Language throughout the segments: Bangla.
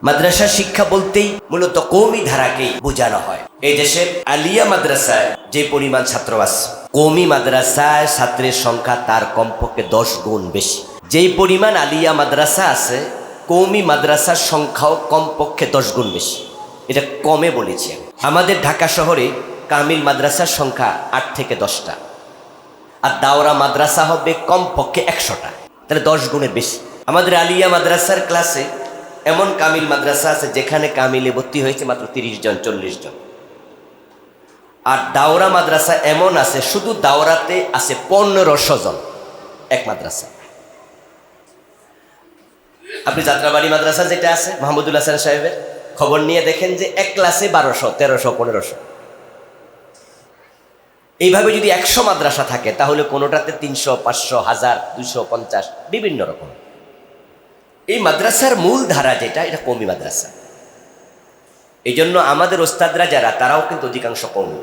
মাদ্রাসা শিক্ষা বলতেই মূলত কওমি ধারাকেই বোঝানো হয়। এই দেশের আলিয়া মাদ্রাসায় যে পরিমাণ ছাত্র আছে, কওমি মাদ্রাসায় ছাত্রের সংখ্যা তার কমপক্ষে 10 গুণ বেশি। যেই পরিমাণ আলিয়া মাদ্রাসা আছে, কওমি মাদ্রাসার সংখ্যাও কমপক্ষে 10 গুণ বেশি। এটা কমে বলেছি। আমাদের ঢাকা শহরে কামিল মাদ্রাসার সংখ্যা 8 থেকে 10টা, আর দাওরা মাদ্রাসা হবে কমপক্ষে 100টা, তাহলে 10 গুণের বেশি। আমাদের আলিয়া মাদ্রাসার ক্লাসে এমন কামিল মাদ্রাসা আছে যেখানে কামিলে ভর্তি হয়েছে মাত্র 30 জন 40 জন, আর দাওরা মাদ্রাসা এমন আছে শুধু দাওরাতে আছে 1500 জন এক মাদ্রাসা। আপনি যাত্রাবাড়ি মাদ্রাসা যেটা আছে মাহমুদুল হাসান সাহেবের, খবর নিয়ে দেখেন যে এক ক্লাসে 1200, 1300, 1500। এইভাবে যদি 100 মাদ্রাসা থাকে তাহলে কোনোটাতে 300, 500, 1000, 250 বিভিন্ন রকম। এই মাদ্রাসার মূল ধারা যেটা, এটা কওমি মাদ্রাসা। এই জন্য আমাদের ওস্তাদরা যারা, তারাও কিন্তু অধিকাংশ কওমি।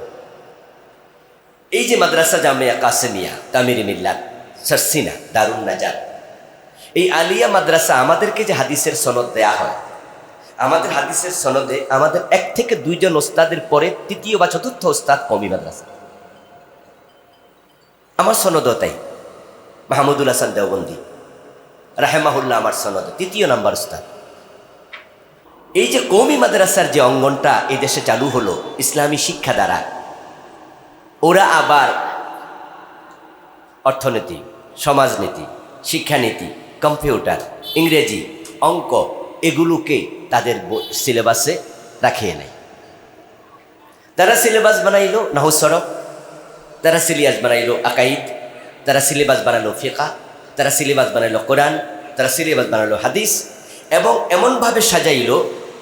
এই যে মাদ্রাসা জামিয়া কাসেমিয়া, তামিরি মিল্লাত, সারসিনা, দারুন নাজাত, এই আলিয়া মাদ্রাসা আমাদেরকে যে হাদিসের সনদ দেয়া হয়, আমাদের হাদিসের সনদে আমাদের 1 থেকে 2 জন ওস্তাদের পরে 3য় বা 4র্থ ওস্তাদ কওমি মাদ্রাসা। আমার সনদও তাই। মাহমুদুল হাসান দেওবন্দি রাহেমাহুল্লাহ আমার সনদে 3য় নাম্বার ওস্তাদ। এই যে কওমি মাদ্রাসার যে অঙ্গনটা এই দেশে চালু হলো ইসলামী শিক্ষা দ্বারা, ওরা আবার অর্থনীতি, সমাজনীতি, শিক্ষানীতি, কম্পিউটার, ইংরেজি, অঙ্ক এগুলোকে তাদের সিলেবাসে রাখিয়ে নেয়। তারা সিলেবাস বানাইলো নাহু সরফ, তারা সিলেবাস বানাইলো আকাইদ, তারা সিলেবাস বানালো ফিকহ, তারা সিলেবাস বানাইলো কোরআন, তারা সিলেবাস বানালো হাদিস, এবং এমনভাবে সাজাইলো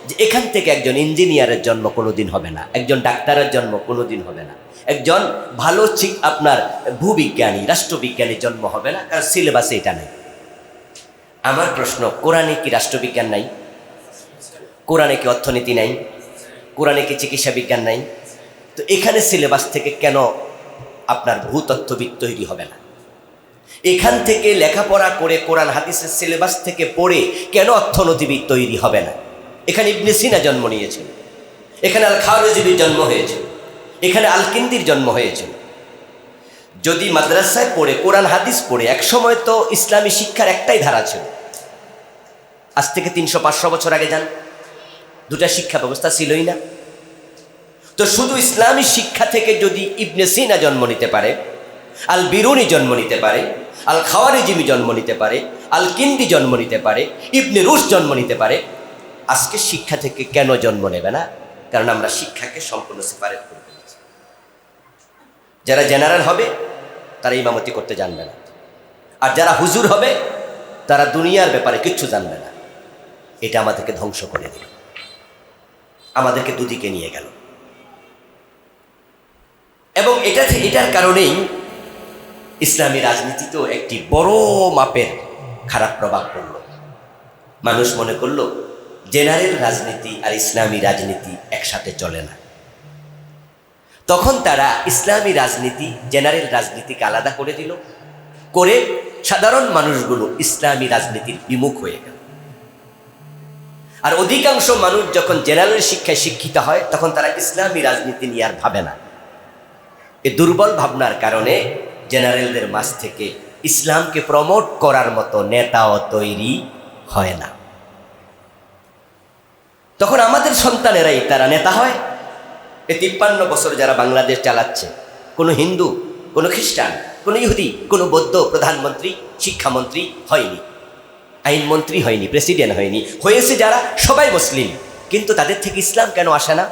যে এখান থেকে একজন ইঞ্জিনিয়ারের জন্ম কোনোদিন হবে না, একজন ডাক্তারের জন্ম কোনোদিন হবে না, একজন ভালো আপনার ভূবিজ্ঞানী, রাষ্ট্রবিজ্ঞানীর জন্ম হবে না, কারণ সিলেবাসে এটা নেই। আমার প্রশ্ন, কোরআনে কি রাষ্ট্রবিজ্ঞান নাই? কোরআনে কি অর্থনীতি নাই? কোরআনে কি চিকিৎসা বিজ্ঞান নাই? তো এখানে সিলেবাস থেকে কেন আপনার ভূতত্ত্ববিদ তৈরি হবে না? এখান থেকে লেখাপড়া করে কোরআন হাদিসের সিলেবাস থেকে পড়ে কেন অর্থনীতিবিদ তৈরি হবে না? এখানে ইবনে সিনা জন্ম নিয়েছিল, এখানে আল খাওয়ারিজির জন্ম হয়েছিল, এখানে আল কিন্দির জন্ম হয়েছিল। যদি মাদ্রাসায় পড়ে কোরআন হাদিস পড়ে, একসময় তো ইসলামী শিক্ষার একটাই ধারা ছিল। আজ থেকে 300-500 বছর আগে যান, 2টা শিক্ষা ব্যবস্থা ছিলই না। তো শুধু ইসলামী শিক্ষা থেকে যদি ইবনে সিনা জন্ম নিতে পারে, আল বিরুনি জন্ম নিতে পারে, আল খাওয়ারিজি জন্ম নিতে পারে, আল কিন্দি জন্ম নিতে পারে, ইবনে রুশ জন্ম নিতে পারে, আজকে শিক্ষা থেকে কেন জন্ম নেবে না? কারণ আমরা শিক্ষাকে সম্পূর্ণ সেপারেট করে ফেলেছি। যারা জেনারেল হবে তারা ইমামতি করতে জানবে না, আর যারা হুজুর হবে তারা দুনিয়ার ব্যাপারে কিচ্ছু জানবে না। এটা আমাদেরকে ধ্বংস করে দিল, আমাদেরকে দুদিকে নিয়ে গেল। এবং এটার কারণেই ইসলামী রাজনীতিতেও একটি বড় মাপের খারাপ প্রভাব পড়ল। মানুষ মনে করল জেনারেল রাজনীতি আর ইসলামী রাজনীতি একসাথে চলে না। তখন তারা ইসলামী রাজনীতি জেনারেল রাজনীতিকে আলাদা করে দিল, করে সাধারণ মানুষগুলো ইসলামী রাজনীতির বিমুখ হয়ে গেল। আর অধিকাংশ মানুষ যখন জেনারেল শিক্ষায় শিক্ষিত হয় তখন তারা ইসলামী রাজনীতি নিয়ে আর ভাবে না। এই দুর্বল ভাবনার কারণে জেনারেলদের মাঝ থেকে ইসলামকে প্রমোট করার মতো নেতাও তৈরি হয় না। তখন আমাদের সন্তানেরাই তারা নেতা হয়। এই 53 বছর যারা বাংলাদেশ চালাচ্ছে, কোনো হিন্দু, কোনো খ্রিস্টান, কোনো ইহুদি, কোনো বৌদ্ধ প্রধানমন্ত্রী, শিক্ষামন্ত্রী হয়নি, আইনমন্ত্রী হয়নি, প্রেসিডেন্ট হয়নি। হয়েছে যারা সবাই মুসলিম, কিন্তু তাদের থেকে ইসলাম কেন আসে না?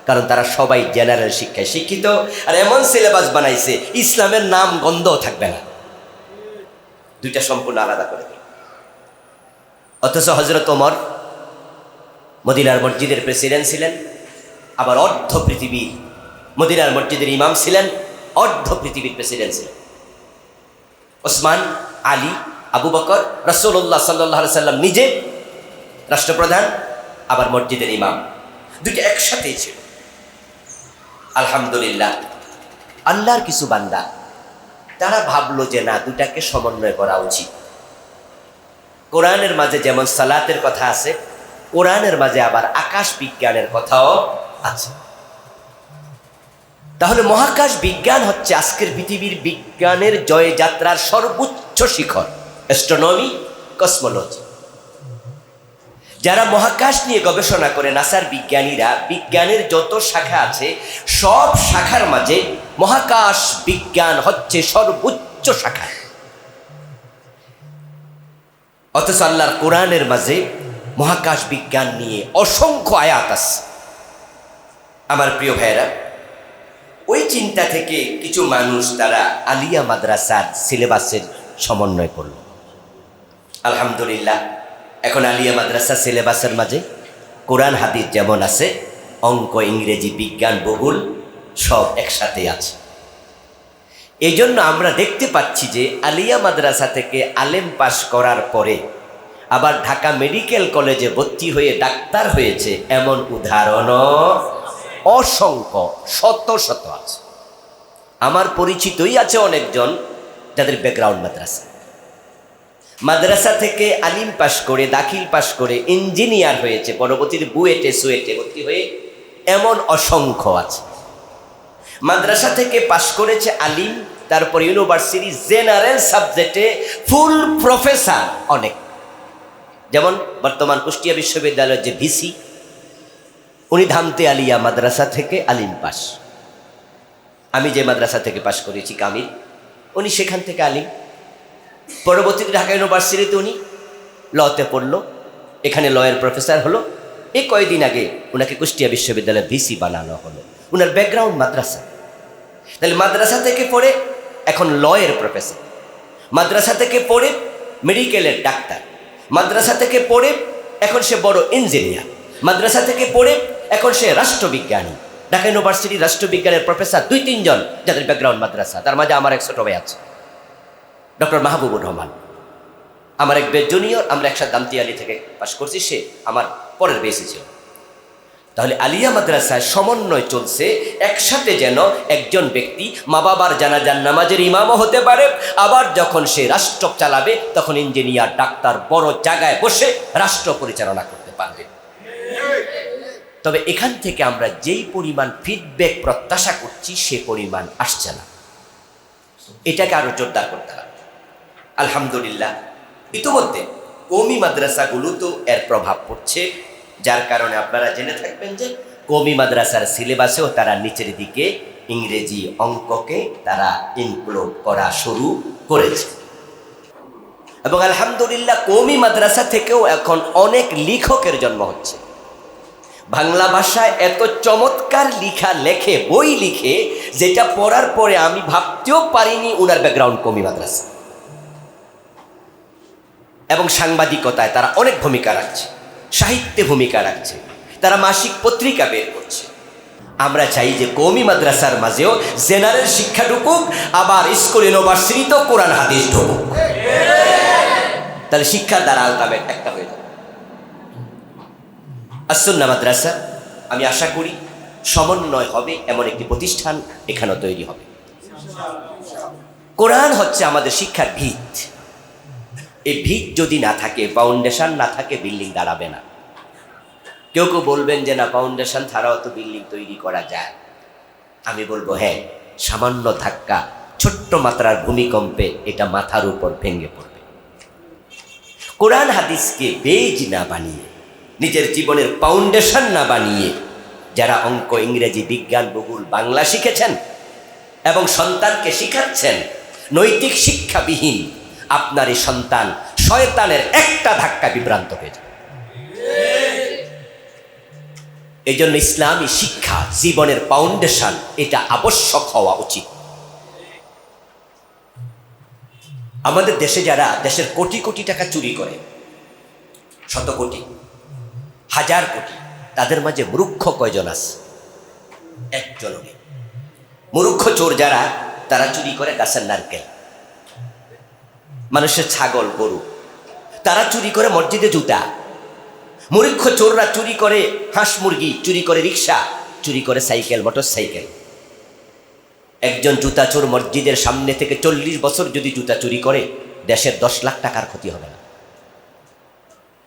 কারণ তারা সবাই জেনারেল শিক্ষায় শিক্ষিত, আর এমন সিলেবাস বানাইছে ইসলামের নাম গন্ধও থাকবে না। 2টা সম্পূর্ণ আলাদা করে দিল। অথচ হযরত ওমর মদিনার মসজিদের প্রেসিডেন্ট ছিলেন, আবার অর্ধ পৃথিবীর মদিনার মসজিদের ইমাম ছিলেন, অর্ধ পৃথিবীর প্রেসিডেন্ট ছিলেন। ওসমান, আলী, আবু বকর, রাসূলুল্লাহ সাল্লাল্লাহু আলাইহি সাল্লাম নিজে রাষ্ট্রপ্রধান, আবার মসজিদের ইমাম, 2টা একসাথেই ছিল। আলহামদুলিল্লাহ, আল্লাহর কিছু বান্দা তারা ভাবলো যে না, 2টাকে সমন্বয় করা উচিত। কোরআনের মাঝে যেমন সালাতের কথা আছে, কোরআনের মাঝে আবার আকাশ বিজ্ঞানের কথাও আছে। তাহলে মহাকাশ বিজ্ঞান হচ্ছে আজকের পৃথিবীর বিজ্ঞানের জয়যাত্রার সর্বোচ্চ শিখর, অ্যাস্ট্রোনমি, কসমোলজি। যারা মহাকাশ নিয়ে গবেষণা করে নাসার বিজ্ঞানীরা, বিজ্ঞানের যত শাখা আছে সব শাখার মাঝে মহাকাশ বিজ্ঞান হচ্ছে সর্বোচ্চ শাখা। অথচ আল্লাহর কোরআনের মাঝে মহাকাশ বিজ্ঞান নিয়ে অসংখ্য আয়াত আছে। আমার প্রিয় ভাইয়েরা, ওই চিন্তা থেকে কিছু মানুষ তারা আলিয়া মাদ্রাসার সিলেবাসের সমন্বয় করল। আলহামদুলিল্লাহ, এখন আলিয়া মাদ্রাসা সিলেবাসের মাঝে কোরআন হাদিস যেমন আছে, অঙ্ক, ইংরেজি, বিজ্ঞান, ভূগোল সব একসাথে আছে। এই জন্য আমরা দেখতে পাচ্ছি যে আলিয়া মাদ্রাসা থেকে আলেম পাশ করার পরে আবার ঢাকা মেডিকেল কলেজে ভর্তি হয়ে ডাক্তার হয়েছে এমন উদাহরণও অসংখ্য, শত শত আছে। আমার পরিচিতই আছে অনেকজন যাদের ব্যাকগ্রাউন্ড মাদ্রাসা থেকে আলিম পাশ করে, দাখিল পাশ করে ইঞ্জিনিয়ার হয়েছে, পরবর্তীতে বুয়েটে সুয়েটে ভর্তি হয়ে এমন অসংখ্য আছে। মাদ্রাসা থেকে পাশ করেছে আলিম, তারপর ইউনিভার্সিটি জেনারেল সাবজেক্টে ফুল প্রফেসর অনেক। যেমন বর্তমান কুষ্টিয়া বিশ্ববিদ্যালয়ের যে ভিসি, উনি ধামতে আলিয়া মাদ্রাসা থেকে আলিম পাস। আমি যে মাদ্রাসা থেকে পাশ করেছি কামিল, উনি সেখান থেকে আলিম। পরবর্তীতে ঢাকা ইউনিভার্সিটিতে উনি লতে পড়লো, এখানে লয়ের প্রফেসর হলো। এই কয়েকদিন আগে ওনাকে কুষ্টিয়া বিশ্ববিদ্যালয়ের ভিসি বানানো হলো। ওনার ব্যাকগ্রাউন্ড মাদ্রাসা। তাহলে মাদ্রাসা থেকে পড়ে এখন লয়ের প্রফেসর, মাদ্রাসা থেকে পড়ে মেডিকেলের ডাক্তার, মাদ্রাসা থেকে পড়ে এখন সে বড় ইঞ্জিনিয়ার, মাদ্রাসা থেকে পড়ে এখন সে রাষ্ট্রবিজ্ঞানী। ঢাকা ইউনিভার্সিটির রাষ্ট্রবিজ্ঞানের প্রফেসর 2-3 জন যাদের ব্যাকগ্রাউন্ড মাদ্রাসা। তার মাঝে আমার এক ছোট ভাই আছে, ডক্টর মাহবুবুর রহমান, আমার এক বেশ জুনিয়র। আমরা একসাথে দামতি আলী থেকে পাশ করছি, সে আমার পরের বেসে ছিল। তাহলে আলিয়া মাদ্রাসায় সমন্বয় চলছে, একসাথে যেন একজন ব্যক্তি মা বাবার জানাজার নামাজের ইমামও হতে পারে, আবার যখন সে রাষ্ট্র চালাবে তখন ইঞ্জিনিয়ার, ডাক্তার, বড় জায়গায় বসে রাষ্ট্র পরিচালনা করতে পারবে। তবে এখান থেকে আমরা যেই পরিমাণ ফিডব্যাক প্রত্যাশা করছি সে পরিমাণ আসছে না। এটাকে আরো জোরদার করতে হবে। আলহামদুলিল্লাহ, ইতিমধ্যে কওমি মাদ্রাসাগুলোতেও এর প্রভাব পড়ছে, যার কারণে আপনারা জেনে থাকবেন যে কওমি মাদ্রাসার সিলেবাসেও তারা নিচের দিকে ইংরেজি, অঙ্ককে তারা ইনক্লুড করা শুরু করেছে। এবং আলহামদুলিল্লাহ, কওমি মাদ্রাসা থেকেও এখন অনেক লেখকের জন্ম হচ্ছে। বাংলা ভাষায় এত চমৎকার লিখা লেখে, বই লিখে, যেটা পড়ার পরে আমি ভাবতেও পারিনি ওনার ব্যাকগ্রাউন্ড কওমি মাদ্রাসা। এবং সাংবাদিকতায় তারা অনেক ভূমিকা রাখছে, সাহিত্যে ভূমিকা রাখছে, তারা মাসিক পত্রিকা বের করছে। আমরা চাই যে কওমি মাদ্রাসার মাঝেও জেনারেল শিক্ষা ঢুকুক, আবার স্কুল ইউনিভার্সিটিতেও কোরআন হাদিস ঢুকুক। তাহলে শিক্ষার দ্বারা আলটিমেট একটা হয়ে যাবে। আসুন্নাহ মাদ্রাসা, আমি আশা করি সমন্বয় হবে এমন একটি প্রতিষ্ঠান এখানেও তৈরি হবে। কোরআন হচ্ছে আমাদের শিক্ষার ভিত। এই ভিত যদি না থাকে, ফাউন্ডেশন না থাকে, বিল্ডিং দাঁড়াবে না। কেউ কেউ বলবেন যে না, ফাউন্ডেশন ছাড়াও তো বিল্ডিং তৈরি করা যায়। আমি বলবো হ্যাঁ, সামান্য ধাক্কা, ছোট্ট মাত্রার ভূমিকম্পে এটা মাথার উপর ভেঙে পড়বে। কোরআন হাদিসকে বেজ না বানিয়ে, নিজের জীবনের ফাউন্ডেশন না বানিয়ে, যারা অঙ্ক, ইংরেজি, বিজ্ঞান, ভূগোল, বাংলা শিখেছেন এবং সন্তানকে শিখাচ্ছেন নৈতিক শিক্ষাবিহীন, আপনার এই সন্তান শয়তানের একটা ধাক্কা বিভ্রান্ত হয়ে যাবে। এই জন্য ইসলামী শিক্ষা জীবনের ফাউন্ডেশন, এটা আবশ্যক হওয়া উচিত। আমাদের দেশে যারা দেশের কোটি কোটি টাকা চুরি করে, শত কোটি, হাজার কোটি, তাদের মাঝে মূর্খ কয়জন আছে? একজনও নেই। মূর্খ চোর যারা, তারা চুরি করে গাছের নারকেল, মানুষের ছাগল, গরু। তারা চুরি করে মসজিদে জুতা। মূর্খ চোররা চুরি করে হাঁস মুরগি, চুরি করে রিক্সা, চুরি করে সাইকেল, মোটর সাইকেল। একজন জুতা চোর মসজিদের সামনে থেকে 40 বছর যদি জুতা চুরি করে, দেশের 10 লাখ টাকার ক্ষতি হবে না।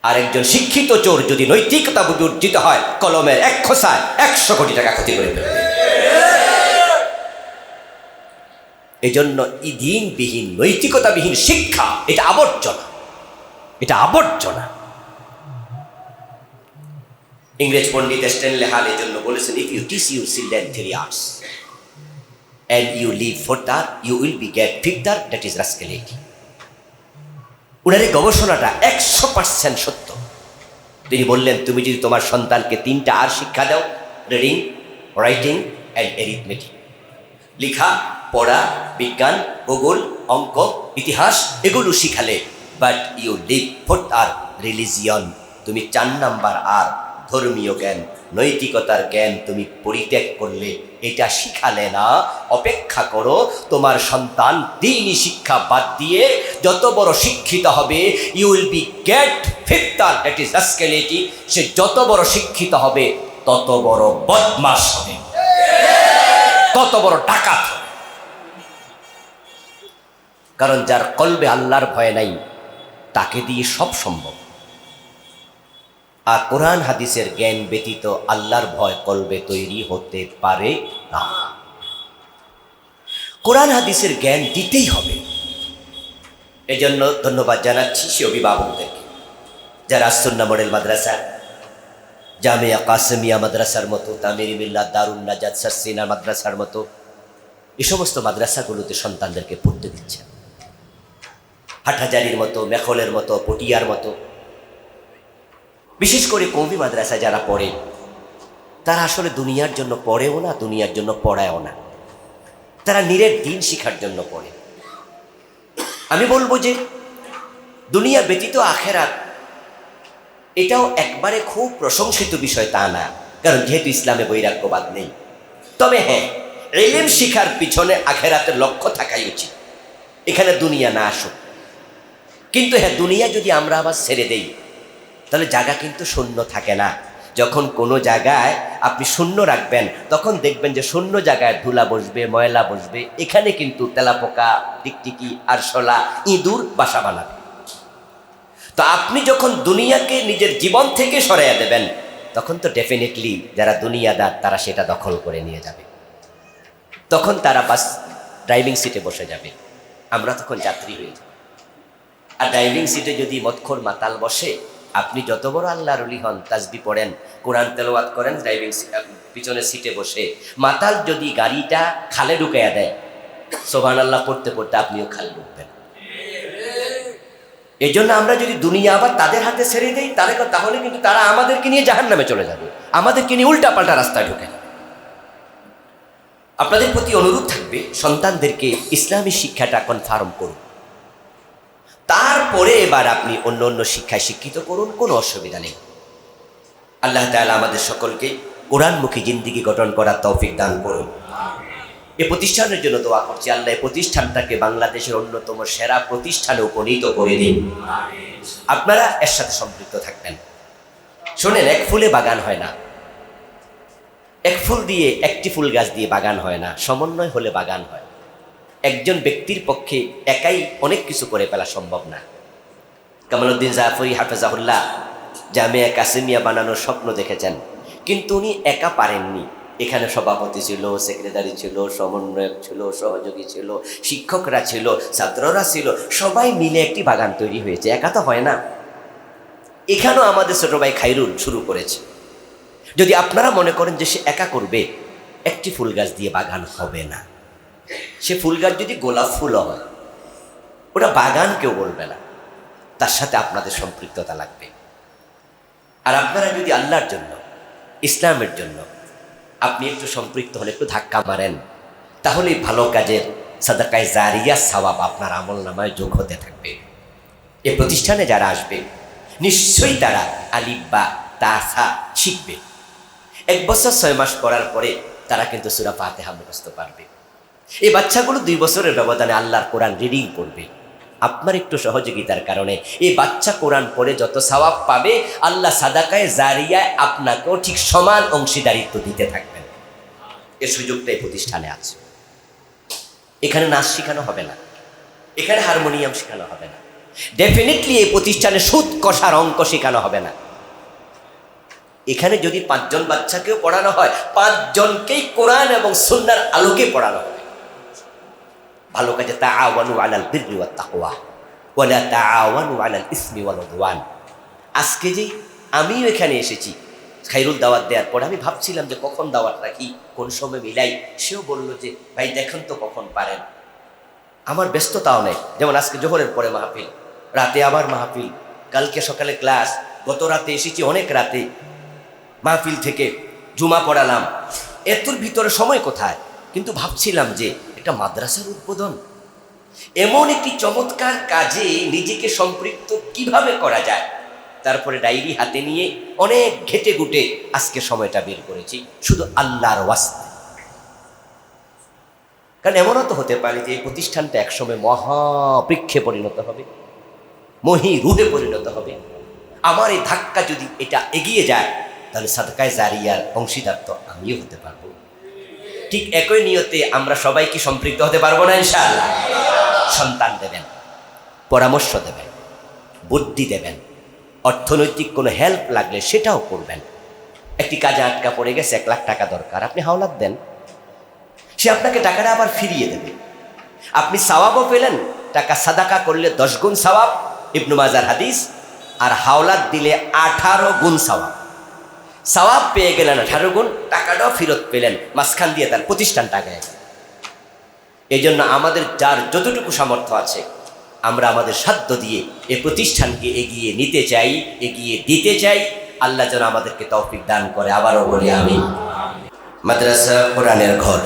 আর একজন শিক্ষিত চোর যদি নৈতিকতা বিবর্জিত হয়, কলমের এক খোসায় 100 কোটি টাকা ক্ষতি করে ফেলবে। এই জন্য দিনবিহীন, নৈতিকতাবিহীন শিক্ষা এটা আবর্জনা, এটা আবর্জনা। ইংরেজ পণ্ডিত স্ট্যানলে হাল এই জন্য বলেছেন, if you teach your children 3 arts and you leave 4th art, you will be get 5th art, that is rascality. উনার এই গবেষণাটা 100% সত্য। তিনি বললেন, তুমি যদি তোমার সন্তানকে 3টা আর শিক্ষা দাও, রিডিং, রাইটিং অ্যান্ড অ্যারিথমেটিক, লেখা পড়া, বিজ্ঞান, ভূগোল, অঙ্ক, ইতিহাস, এগুলো শিখালে, বাট ইউ লিভ 4th আর রিলিজিয়ন, তুমি 4 নাম্বার আর ধর্মীয় জ্ঞান, নৈতিকতার জ্ঞান তুমি পরিত্যাগ করলে, এটা শিখালে না। অপেক্ষা করো, তোমার সন্তান দ্বীনি শিক্ষা বাদ দিয়ে যত বড় শিক্ষিত হবে, you will be get 5th art, that is rascality. সে যত বড় শিক্ষিত হবে তত বড় বদমাশ হবে, তত বড় ডাকাত হবে। কারণ যার কলবে আল্লাহর ভয় নাই, তাকে দিয়ে সব সম্ভব। আর কোরআন হাদিসের জ্ঞান ব্যতীত আল্লাহর ভয় কলবে তৈরি হতে পারে না। কোরআন হাদিসের জ্ঞান দিতেই হবে। এজন্য ধন্যবাদ জানাচ্ছি সে অভিভাবকদেরকে, যারা সুন্নাহ মডেল মাদ্রাসা, জামিয়া কাসেমিয়া মাদ্রাসার মতো, তামিরি মিল্লাত, দারুন নাজাত, সারসিনা মাদ্রাসার মতো এই সমস্ত মাদ্রাসাগুলোতে সন্তানদেরকে পড়তে দিচ্ছে। হাটহাজারির মতো, মেখলের মতো, পটিয়ার মতো, বিশেষ করে কওমি মাদ্রাসা যারা পড়ে, তারা আসলে দুনিয়ার জন্য পড়েও না, দুনিয়ার জন্য পড়ায়ও না, তারা নিরেট দিন শিখার জন্য পড়ে। আমি বলবো যে দুনিয়া ব্যতীত আখেরাত এটাও একবারে খুব প্রশংসিত বিষয় তা না, কারণ যেহেতু ইসলামে বৈরাগ্যবাদ নেই। তবে হ্যাঁ, ইলম শিখার পিছনে আখেরাতের লক্ষ্য থাকাই উচিত, এখানে দুনিয়া না আসুক। কিন্তু হ্যাঁ, দুনিয়া যদি আমরা আবার ছেড়ে দেই, তাহলে জায়গা কিন্তু শূন্য থাকে না। যখন কোনো জায়গায় আপনি শূন্য রাখবেন, তখন দেখবেন যে শূন্য জায়গায় ধুলা বসবে, ময়লা বসবে, এখানে কিন্তু তেলাপোকা, টিকটিকি, আরশোলা, ইঁদুর বাসা বানাবে। তো আপনি যখন দুনিয়াকে নিজের জীবন থেকে সরাইয়া দেবেন, তখন তো ডেফিনেটলি যারা দুনিয়াদার তারা সেটা দখল করে নিয়ে যাবে। তখন তারা বাস ড্রাইভিং সিটে বসে যাবে, আমরা তখন যাত্রী হয়ে যাব। আর ড্রাইভিং সিটে যদি মদখোর মাতাল বসে, আপনি যত বড় আল্লাহর ওলি হন, তাসবিহ পড়েন, কোরআন তেলাওয়াত করেন, ড্রাইভিং পিছনের সিটে বসে, মাতাল যদি গাড়িটা খালে ঢুকাইয়া দেয়, সুবহানাল্লাহ পড়তে পড়তে আপনিও খালে ঢুকবেন। এই জন্য আমরা যদি দুনিয়া আবার তাদের হাতে ছেড়ে দিই, তাহলে কিন্তু তারা আমাদেরকে নিয়ে জাহান্নামে চলে যাবে, আমাদেরকে নিয়ে উল্টা পাল্টা রাস্তায় ঢুকে যাবে। আপনাদের প্রতি অনুরোধ থাকবে, সন্তানদেরকে ইসলামী শিক্ষাটা কনফার্ম করুন, তারপরে এবার আপনি অন্য অন্য শিক্ষায় শিক্ষিত করুন, কোনো অসুবিধা নেই। আল্লাহ তাআলা আমাদের সকলকে কোরআনমুখী জিন্দেগি গঠন করার তৌফিক দান করুন। এই প্রতিষ্ঠানের জন্য দোয়া করছি, আল্লাহ এই প্রতিষ্ঠানটাকে বাংলাদেশের অন্যতম সেরা প্রতিষ্ঠানে উপনীত করে দিন। আপনারা এর সাথে সম্পৃক্ত থাকবেন। শোনেন, এক ফুলে বাগান হয় না, এক ফুল দিয়ে, একটি ফুল গাছ দিয়ে বাগান হয় না, সমন্বয় হলে বাগান হয়। একজন ব্যক্তির পক্ষে একাই অনেক কিছু করে ফেলা সম্ভব না। কামালউদ্দিন জাফরি হাফেজাহুল্লাহ জামিয়া কাসেমিয়া বানানোর স্বপ্ন দেখেছেন, কিন্তু উনি একা পারেননি। এখানে সভাপতি ছিল, সেক্রেটারি ছিল, সমন্বয়ক ছিল, সহযোগী ছিল, শিক্ষকরা ছিল, ছাত্ররা ছিল, সবাই মিলে একটি বাগান তৈরি হয়েছে, একা তো হয় না। এখানেও আমাদের ছোট ভাই খাইরুল শুরু করেছে। যদি আপনারা মনে করেন যে সে একা করবে, একটি ফুল গাছ দিয়ে বাগান হবে না। সে ফুল গাছ যদি গোলাপ ফুলও হয়, ওটা বাগান কেউ বলবে না, তার সাথে আপনাদের সম্পৃক্ততা লাগবে। আর আপনারা যদি আল্লাহর জন্য, ইসলামের জন্য আপনি একটু সম্পৃক্ত হলে, একটু ধাক্কা মারেন, তাহলে ভালো কাজের সাদাকায়ে জারিয়া সওয়াব আপনার আমলনামায় যোগ হতে থাকবে। এই প্রতিষ্ঠানে যারা আসবে, নিশ্চয়ই তারা আলিফ বা তাসা শিখবে। 1 বছর 6 মাস পড়ার পরে তারা কিন্তু সূরা ফাতিহা মুখস্থ পারবে। এই বাচ্চাগুলো 2 বছরের ব্যবধানে আল্লাহর কোরআন রিডিং করবে। আপনার একটু সহযোগিতার কারণে এই বাচ্চা কোরআন পড়ে যত সওয়াব পাবে, আল্লাহ সাদাকায়ে জারিয়ায় আপনাকেও ঠিক সমান অংশীদারিত্ব দিতে থাকবেন। এর সুযোগটা এই প্রতিষ্ঠানে আছে। এখানে নাচ শেখানো হবে না, এখানে হারমোনিয়াম শেখানো হবে না, ডেফিনেটলি এই প্রতিষ্ঠানে সুদ কষার অঙ্ক শেখানো হবে না। এখানে যদি 5 জন বাচ্চাকেও পড়ানো হয়, 5 জনকেই কোরআন এবং সুন্নাহর আলোকে পড়ানো হবে। ভালো কাজে তাআওয়ানু আলাল বিররি ওয়াত তাকওয়া ওয়া লা তাআওয়ানু আলাল ইসমি ওয়াল উদওয়ান। আজকে যে আমিও এখানে এসেছি খাইরুল দাওয়াত দেওয়ার পর, আমি ভাবছিলাম যে কখন দাওয়াত রাখি, কোন সময় মিলাই। সেও বলল যে ভাই দেখেন তো কখন পারেন। আমার ব্যস্ততাও নেই, যেমন আজকে জোহরের পরে মাহফিল, রাতে আবার মাহফিল, কালকে সকালে ক্লাস, গত রাতে এসেছি অনেক রাতে মাহফিল থেকে, জুমা পড়ালাম, এতর ভিতরে সময় কোথায়। কিন্তু ভাবছিলাম যে একটা মাদ্রাসার উদ্বোধন, এমন একটি চমৎকার কাজে নিজেকে সম্পৃক্ত কিভাবে করা যায়। তারপরে ডায়েরি হাতে নিয়ে অনেক ঘেটে ঘুটে আজকে সময়টা বের করেছি শুধু আল্লাহর ওয়াস্তে। কারণ এমনও তো হতে পারে যে এই প্রতিষ্ঠানটা একসময় মহাবৃক্ষে পরিণত হবে, মহিরুহে পরিণত হবে। আমার এই ধাক্কা যদি এটা এগিয়ে যায়, তাহলে সাদকায়ে জারিয়ার অংশীদার তো আমিও হতে পারবো। ঠিক একই নিয়তে আমরা সবাই কি সম্পৃক্ত হতে পারবো না ইনশাআল্লাহ? সন্তান দেবেন, পরামর্শ দেবেন, বুদ্ধি দেবেন, অর্থনৈতিক কোনো হেল্প লাগলে সেটাও করবেন। একটি কাজে আটকা পড়ে গেছে, 1 লাখ টাকা দরকার, আপনি হাওলাত দেন, সে আপনাকে টাকাটা আবার ফিরিয়ে দেবে। আপনি সওয়াবও পেলেন, টাকা সাদাকা করলে 10 গুণ সওয়াব, ইবনে মাজার হাদিস। আর হাওলাত দিলে 18 গুণ সওয়াব। সওয়াব পেয়ে গেলেন 18 গুণ, টাকাটাও ফেরত পেলেন, মাঝখান দিয়ে তার প্রতিষ্ঠানটা গেছে। এই জন্য আমাদের যার যতটুকু সামর্থ্য আছে, আমরা আমাদের সাধ্য দিয়ে এই প্রতিষ্ঠানকে এগিয়ে নিতে চাই, এগিয়ে দিতে চাই। আল্লাহ যেন আমাদেরকে তৌফিক দান করে। আবারও বলি আমিন। মাদ্রাসা কোরআনের ঘর।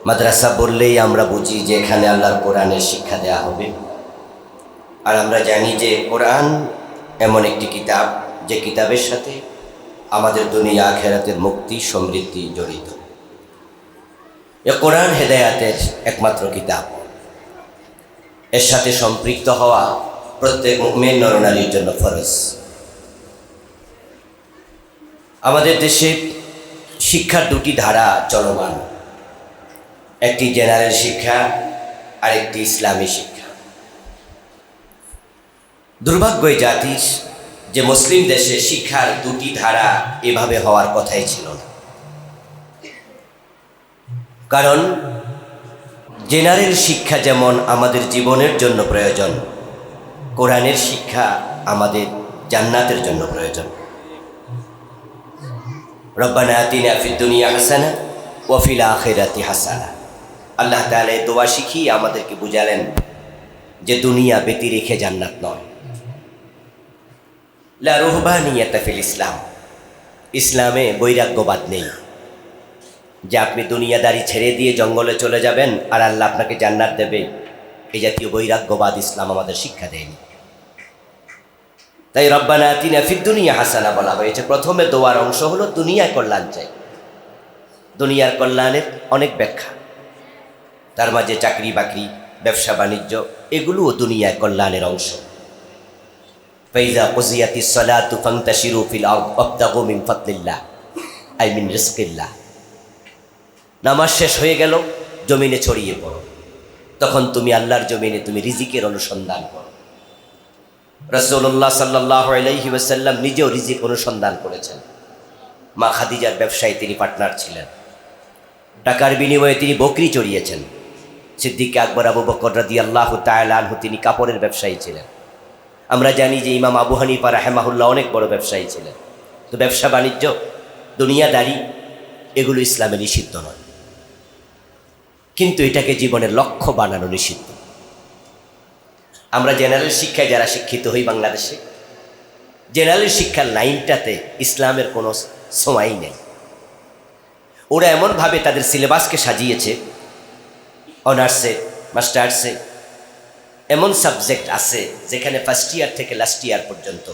মাদ্রাসা বললেই আমরা বুঝি যে এখানে আল্লাহর কোরআনের শিক্ষা দেওয়া হবে। আর আমরা জানি যে কোরআন এমন একটি কিতাব, যে কিতাবের সাথে আমাদের দুনিয়া আখিরাতের মুক্তি সমৃদ্ধি জড়িত। এ কোরআন হেদায়াতের একমাত্র কিতাব। এর সাথে সম্পৃক্ত হওয়া প্রত্যেক মুমিন নরনারীর জন্য ফরজ। আমাদের দেশে শিক্ষার 2টি ধারা চলমান, একটি জেনারেল শিক্ষা আর একটি ইসলামী শিক্ষা। দুর্ভাগ্য এই জাতির যে মুসলিম দেশে শিক্ষার 2টি ধারা এভাবে হওয়ার কথাই ছিল না। কারণ জেনারেল শিক্ষা যেমন আমাদের জীবনের জন্য প্রয়োজন, কোরআনের শিক্ষা আমাদের জান্নাতের জন্য প্রয়োজন। রব্বানা আতিনা ফিদ দুনিয়া হাসানা ওয়া ফিল আখিরাতি হাসানা। আল্লাহ তাআলা এই দোয়া শিখিয়ে আমাদেরকে বুঝালেন যে দুনিয়া ব্যতি রেখে জান্নাত নয়। লা রুহবানিয়াতা ফিল ইসলাম। ইসলামে বৈরাগ্যবাদ নেই যে আপনি দুনিয়াদারি ছেড়ে দিয়ে জঙ্গলে চলে যাবেন আর আল্লাহ আপনাকে জান্নাত দেবে। এই জাতীয় বৈরাগ্যবাদ ইসলাম আমাদের শিক্ষা দেয়নি। তাই রব্বানা আতিনা ফিদ দুনিয়া হাসানা বলা হয়েছে। প্রথমে দোয়ার অংশ হলো দুনিয়ার কল্যাণ চাই। দুনিয়ার কল্যাণের অনেক ব্যাখ্যা, তার মাঝে চাকরি বাকরি, ব্যবসা বাণিজ্য, এগুলোও দুনিয়ার কল্যাণের অংশ। ফাইজা কুজিয়াতিস সালাতু ফান্তাশিরু ফিল আরদ ওয়াবতাগু মিন ফাদলিল্লাহ আই মিন রিজকিল্লাহ। নামাজ শেষ হয়ে গেল, জমিনে ছড়িয়ে পড়ো, তখন তুমি আল্লাহর জমিনে তুমি রিজিকের অনুসন্ধান করো। রাসূলুল্লাহ সাল্লাল্লাহু আলাইহি ওয়াসাল্লাম নিজেও রিজিক অনুসন্ধান করেছেন। মা খাদিজার ব্যবসায় তিনি পার্টনার ছিলেন, টাকার বিনিময়ে তিনি বকরি চড়িয়েছেন। সিদ্দিক আকবর আবু বকর রাদিয়াল্লাহু তাআলা আনহু তিনি কাপড়ের ব্যবসায়ী ছিলেন। আমরা জানি যে ইমাম আবু হানিফা রাহিমাহুল্লাহ অনেক বড় ব্যবসায়ী ছিলেন। তো ব্যবসা বাণিজ্য, দুনিয়াদারি, এগুলো ইসলামে নিষিদ্ধ নয়, কিন্তু এটাকে জীবনের লক্ষ্য বানানো নিষিদ্ধ। আমরা জেনারেল শিক্ষায় যারা শিক্ষিত হই বাংলাদেশে, জেনারেল শিক্ষার লাইনটাতে ইসলামের কোনো সময়ই নেই। ওরা এমনভাবে তাদের সিলেবাসকে সাজিয়েছে, অনার্সে মাস্টার্সে এমন সাবজেক্ট আছে যেখানে ফার্স্ট ইয়ার থেকে লাস্ট ইয়ার পর্যন্ত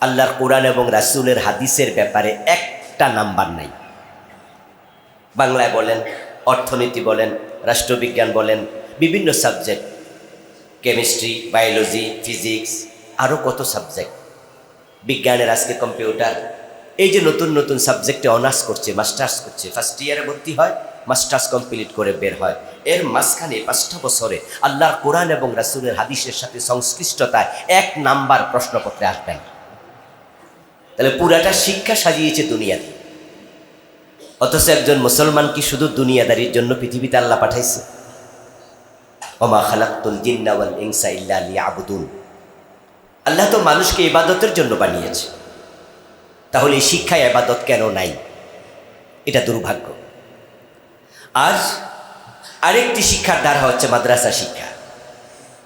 আল্লাহর কোরআন এবং রাসূলের হাদিসের ব্যাপারে একটা নাম্বার নাই। বাংলায় বলেন, অর্থনীতি বলেন, রাষ্ট্রবিজ্ঞান বলেন, বিভিন্ন সাবজেক্ট, কেমিস্ট্রি, বায়োলজি, ফিজিক্স, আরও কত সাবজেক্ট, বিজ্ঞানের আজকে কম্পিউটার, এই যে নতুন নতুন সাবজেক্টে অনার্স করছে, মাস্টার্স করছে, ফার্স্ট ইয়ারে ভর্তি হয়, মাস্টার্স কমপ্লিট করে বের হয়, এর মাঝখানে 5টা বছরে আল্লাহর কোরআন এবং রাসূলের হাদিসের সাথে সংশ্লিষ্টতায় 1 নাম্বার প্রশ্নপত্রে আসবেন। তাহলে পুরাটা শিক্ষা সাজিয়েছে দুনিয়াতে। অথচ একজন মুসলমান কি শুধু দুনিয়াদারির জন্য পৃথিবীতে আল্লাহ পাঠাইছে? ওমা খালাকতুল জিন্না ওয়াল ইনসা ইল্লা লিয়াবুদুন। আল্লাহ তো মানুষকে ইবাদতের জন্য বানিয়েছে, তাহলে এই শিক্ষায় ইবাদত কেন নাই? এটা দুর্ভাগ্য। আর আরেকটি শিক্ষার দ্বার হচ্ছে মাদ্রাসা শিক্ষা।